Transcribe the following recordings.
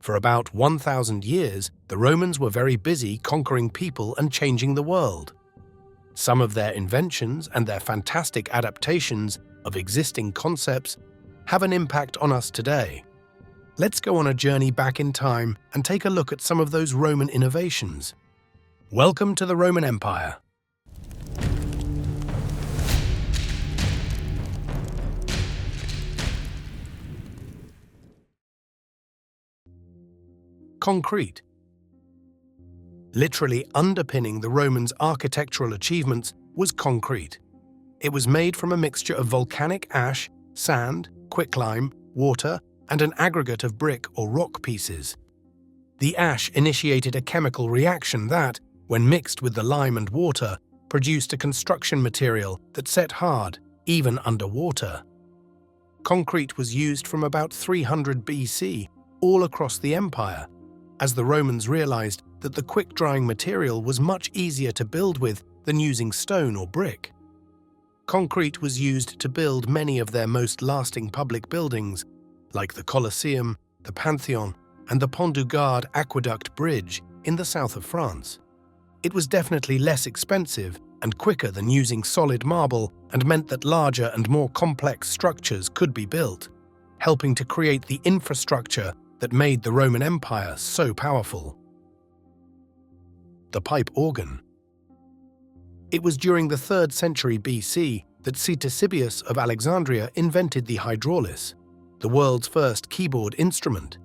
For about 1,000 years, the Romans were very busy conquering people and changing the world. Some of their inventions and their fantastic adaptations of existing concepts have an impact on us today. Let's go on a journey back in time and take a look at some of those Roman innovations. Welcome to the Roman Empire. Concrete. Literally underpinning the Romans' architectural achievements was concrete. It was made from a mixture of volcanic ash, sand, quicklime, water, and an aggregate of brick or rock pieces. The ash initiated a chemical reaction that, when mixed with the lime and water, produced a construction material that set hard, even underwater. Concrete was used from about 300 BC all across the empire, as the Romans realized that the quick-drying material was much easier to build with than using stone or brick. Concrete was used to build many of their most lasting public buildings, like the Colosseum, the Pantheon, and the Pont du Gard aqueduct bridge in the south of France. It was definitely less expensive and quicker than using solid marble and meant that larger and more complex structures could be built, helping to create the infrastructure that made the Roman Empire so powerful. The pipe organ. It was during the 3rd century BC that Ctesibius of Alexandria invented the hydraulis, the world's first keyboard instrument.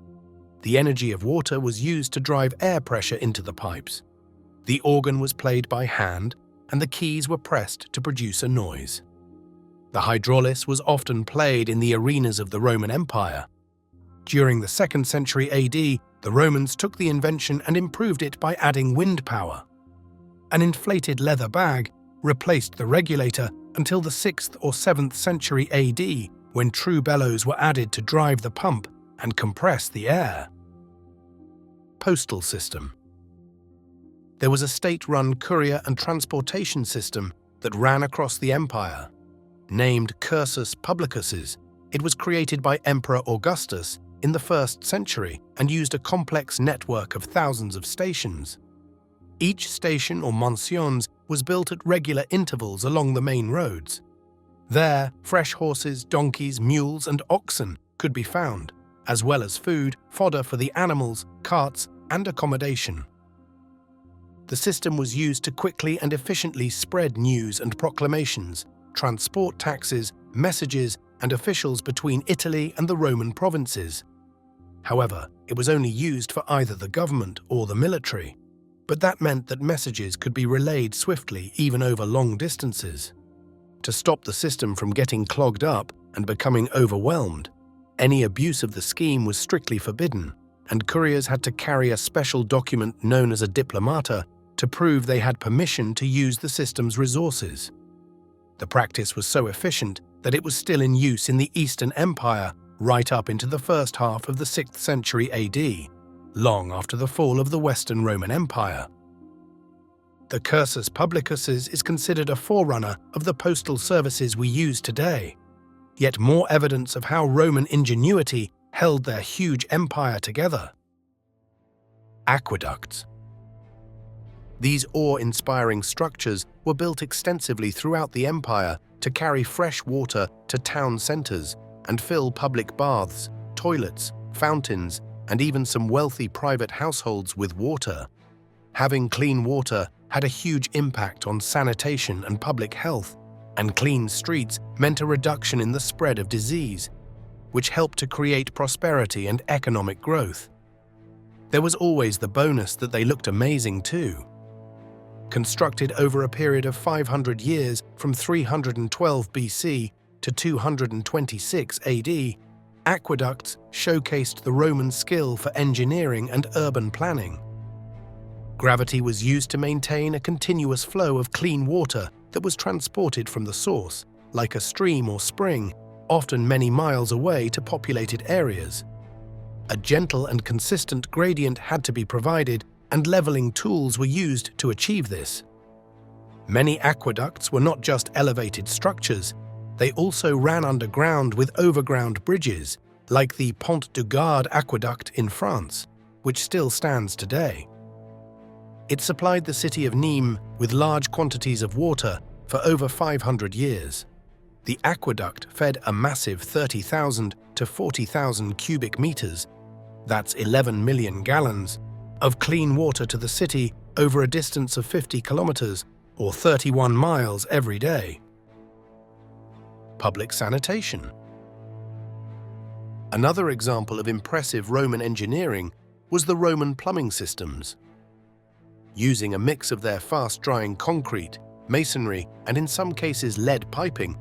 The energy of water was used to drive air pressure into the pipes. The organ was played by hand, and the keys were pressed to produce a noise. The hydraulis was often played in the arenas of the Roman Empire. During the 2nd century AD, the Romans took the invention and improved it by adding wind power. An inflated leather bag replaced the regulator until the 6th or 7th century AD, when true bellows were added to drive the pump and compress the air. Postal System. There was a state-run courier and transportation system that ran across the empire. Named Cursus Publicus, it was created by Emperor Augustus in the 1st century and used a complex network of thousands of stations. Each station or mansions was built at regular intervals along the main roads. There, fresh horses, donkeys, mules, and oxen could be found, as well as food, fodder for the animals, carts, and accommodation. The system was used to quickly and efficiently spread news and proclamations, transport taxes, messages, and officials between Italy and the Roman provinces. However, it was only used for either the government or the military, but that meant that messages could be relayed swiftly even over long distances. To stop the system from getting clogged up and becoming overwhelmed, any abuse of the scheme was strictly forbidden, and couriers had to carry a special document known as a diplomata to prove they had permission to use the system's resources. The practice was so efficient that it was still in use in the Eastern Empire right up into the first half of the 6th century AD, long after the fall of the Western Roman Empire. The Cursus Publicus is considered a forerunner of the postal services we use today, yet more evidence of how Roman ingenuity held their huge empire together. Aqueducts. These awe-inspiring structures were built extensively throughout the empire to carry fresh water to town centers and fill public baths, toilets, fountains, and even some wealthy private households with water. Having clean water had a huge impact on sanitation and public health, and clean streets meant a reduction in the spread of disease, which helped to create prosperity and economic growth. There was always the bonus that they looked amazing too. Constructed over a period of 500 years from 312 BC to 226 AD, aqueducts showcased the Roman skill for engineering and urban planning. Gravity was used to maintain a continuous flow of clean water that was transported from the source, like a stream or spring, often many miles away to populated areas. A gentle and consistent gradient had to be provided, and leveling tools were used to achieve this. Many aqueducts were not just elevated structures, they also ran underground with overground bridges, like the Pont du Gard aqueduct in France, which still stands today. It supplied the city of Nîmes with large quantities of water for over 500 years. The aqueduct fed a massive 30,000 to 40,000 cubic meters, that's 11 million gallons, of clean water to the city over a distance of 50 kilometers or 31 miles every day. Public sanitation. Another example of impressive Roman engineering was the Roman plumbing systems. Using a mix of their fast-drying concrete, masonry, and in some cases lead piping,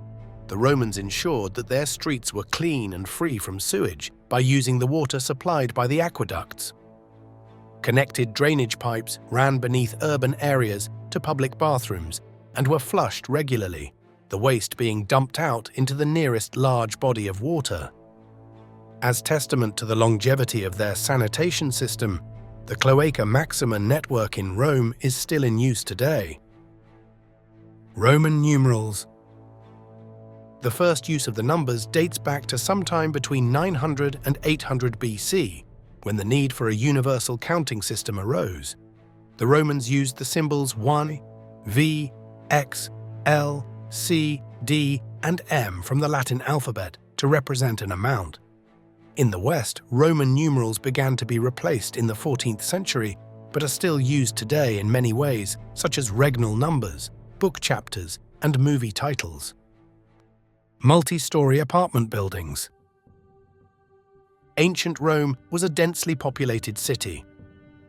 the Romans ensured that their streets were clean and free from sewage by using the water supplied by the aqueducts. Connected drainage pipes ran beneath urban areas to public bathrooms and were flushed regularly, the waste being dumped out into the nearest large body of water. As testament to the longevity of their sanitation system, the Cloaca Maxima network in Rome is still in use today. Roman numerals. The first use of the numbers dates back to sometime between 900 and 800 BC, when the need for a universal counting system arose. The Romans used the symbols 1, V, X, L, C, D, and M from the Latin alphabet to represent an amount. In the West, Roman numerals began to be replaced in the 14th century, but are still used today in many ways, such as regnal numbers, book chapters, and movie titles. Multi-storey apartment buildings. Ancient Rome was a densely populated city.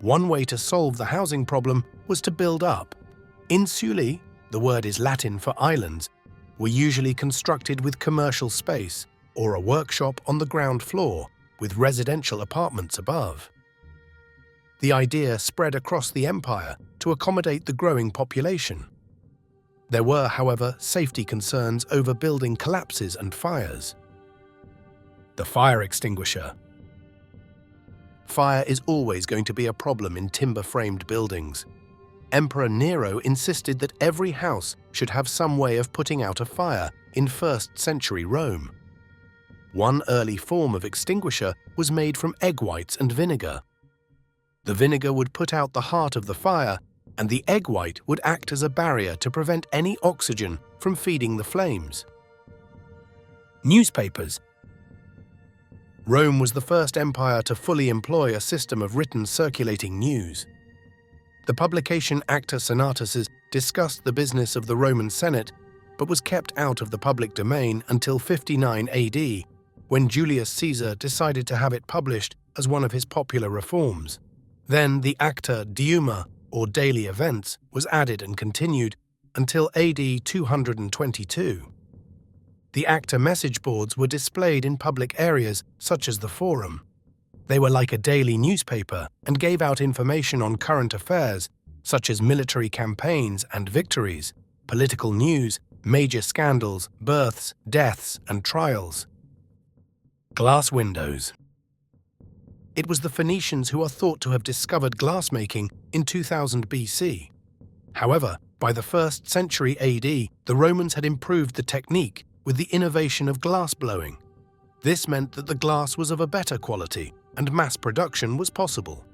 One way to solve the housing problem was to build up. Insulae, the word is Latin for islands, were usually constructed with commercial space or a workshop on the ground floor with residential apartments above. The idea spread across the empire to accommodate the growing population. There were, however, safety concerns over building collapses and fires. The fire extinguisher. Fire is always going to be a problem in timber-framed buildings. Emperor Nero insisted that every house should have some way of putting out a fire in 1st century Rome. One early form of extinguisher was made from egg whites and vinegar. The vinegar would put out the heart of the fire, and the egg white would act as a barrier to prevent any oxygen from feeding the flames. Newspapers. Rome was the first empire to fully employ a system of written circulating news. The publication Acta Senatuses discussed the business of the Roman Senate, but was kept out of the public domain until 59 AD, when Julius Caesar decided to have it published as one of his popular reforms. Then the Acta Deuma, or daily events, was added and continued until AD 222. The Acta message boards were displayed in public areas such as the Forum. They were like a daily newspaper and gave out information on current affairs such as military campaigns and victories, political news, major scandals, births, deaths, and trials. Glass windows. It was the Phoenicians who are thought to have discovered glassmaking in 2000 BC. However, by the 1st century AD, the Romans had improved the technique with the innovation of glass blowing. This meant that the glass was of a better quality and mass production was possible.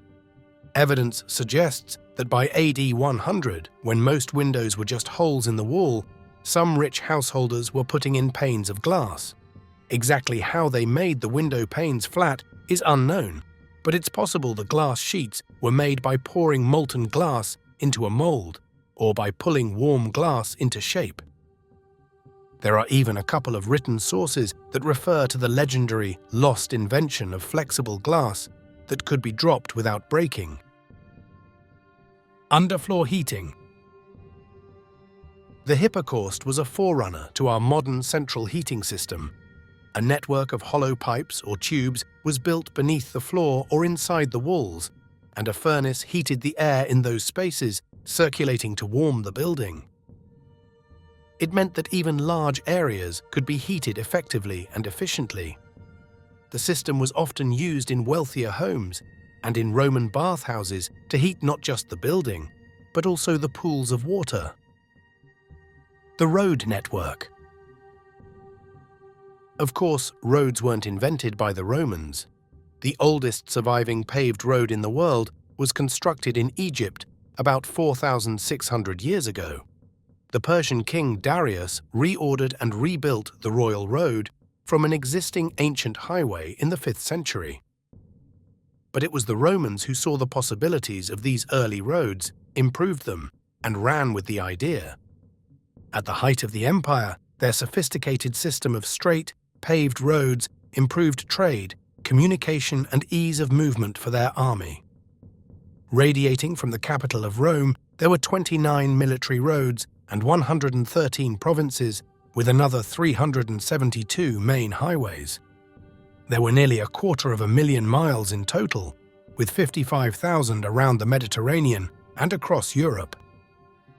Evidence suggests that by AD 100, when most windows were just holes in the wall, some rich householders were putting in panes of glass. Exactly how they made the window panes flat is unknown, but it's possible the glass sheets were made by pouring molten glass into a mold or by pulling warm glass into shape. There are even a couple of written sources that refer to the legendary lost invention of flexible glass that could be dropped without breaking. Underfloor heating. The hypocaust was a forerunner to our modern central heating system. A network of hollow pipes or tubes was built beneath the floor or inside the walls, and a furnace heated the air in those spaces, circulating to warm the building. It meant that even large areas could be heated effectively and efficiently. The system was often used in wealthier homes and in Roman bathhouses to heat not just the building, but also the pools of water. The road network. Of course, roads weren't invented by the Romans. The oldest surviving paved road in the world was constructed in Egypt about 4,600 years ago. The Persian king Darius reordered and rebuilt the royal road from an existing ancient highway in the 5th century. But it was the Romans who saw the possibilities of these early roads, improved them, and ran with the idea. At the height of the empire, their sophisticated system of straight, paved roads improved trade, communication, and ease of movement for their army. Radiating from the capital of Rome, there were 29 military roads and 113 provinces, with another 372 main highways. There were nearly 250,000 miles in total, with 55,000 around the Mediterranean and across Europe.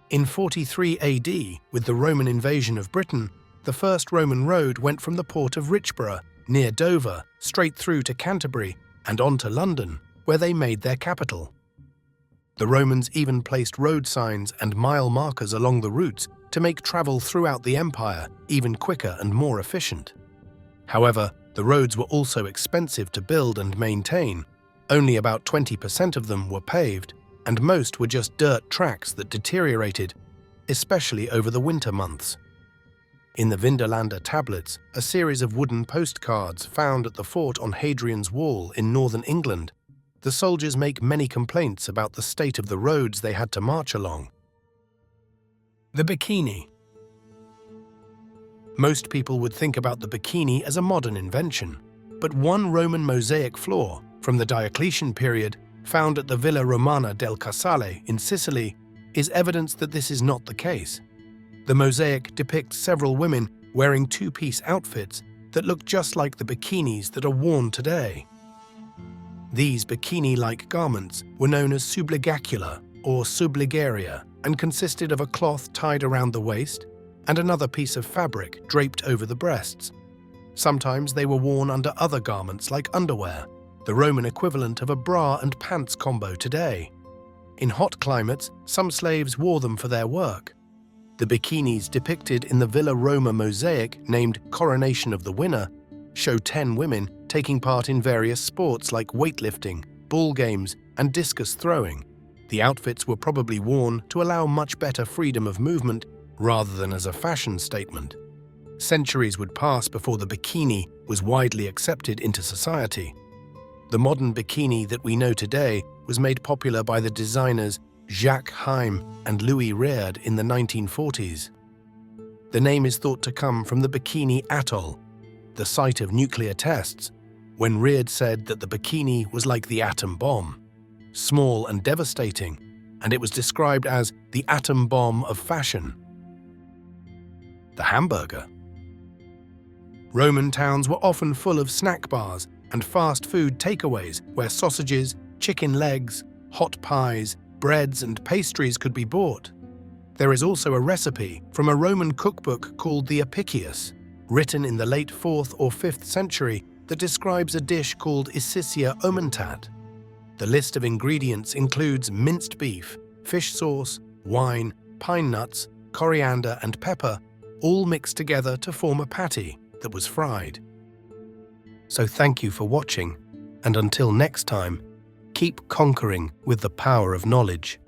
In 43 AD, with the Roman invasion of Britain, the first Roman road went from the port of Richborough, near Dover, straight through to Canterbury and on to London, where they made their capital. The Romans even placed road signs and mile markers along the routes to make travel throughout the empire even quicker and more efficient. However, the roads were also expensive to build and maintain. Only about 20% of them were paved, and most were just dirt tracks that deteriorated, especially over the winter months. In the Vindolanda tablets, a series of wooden postcards found at the fort on Hadrian's Wall in northern England, the soldiers make many complaints about the state of the roads they had to march along. The Bikini. Most people would think about the Bikini as a modern invention, but one Roman mosaic floor from the Diocletian period, found at the Villa Romana del Casale in Sicily, is evidence that this is not the case. The mosaic depicts several women wearing two-piece outfits that look just like the bikinis that are worn today. These bikini-like garments were known as subligacula or subligaria and consisted of a cloth tied around the waist and another piece of fabric draped over the breasts. Sometimes they were worn under other garments like underwear, the Roman equivalent of a bra and pants combo today. In hot climates, some slaves wore them for their work. The bikinis depicted in the Villa Roma mosaic, named Coronation of the Winner, show 10 women taking part in various sports like weightlifting, ball games, and discus throwing. The outfits were probably worn to allow much better freedom of movement rather than as a fashion statement. Centuries would pass before the bikini was widely accepted into society. The modern bikini that we know today was made popular by the designers Jacques Heim and Louis Reard in the 1940s. The name is thought to come from the Bikini Atoll, the site of nuclear tests, when Reard said that the bikini was like the atom bomb, small and devastating, and it was described as the atom bomb of fashion. The Hamburger. Roman towns were often full of snack bars and fast food takeaways where sausages, chicken legs, hot pies, breads and pastries could be bought. There is also a recipe from a Roman cookbook called the Apicius, written in the late 4th or 5th century, that describes a dish called Isicia omentat. The list of ingredients includes minced beef, fish sauce, wine, pine nuts, coriander and pepper, all mixed together to form a patty that was fried. So thank you for watching, and until next time, keep conquering with the power of knowledge.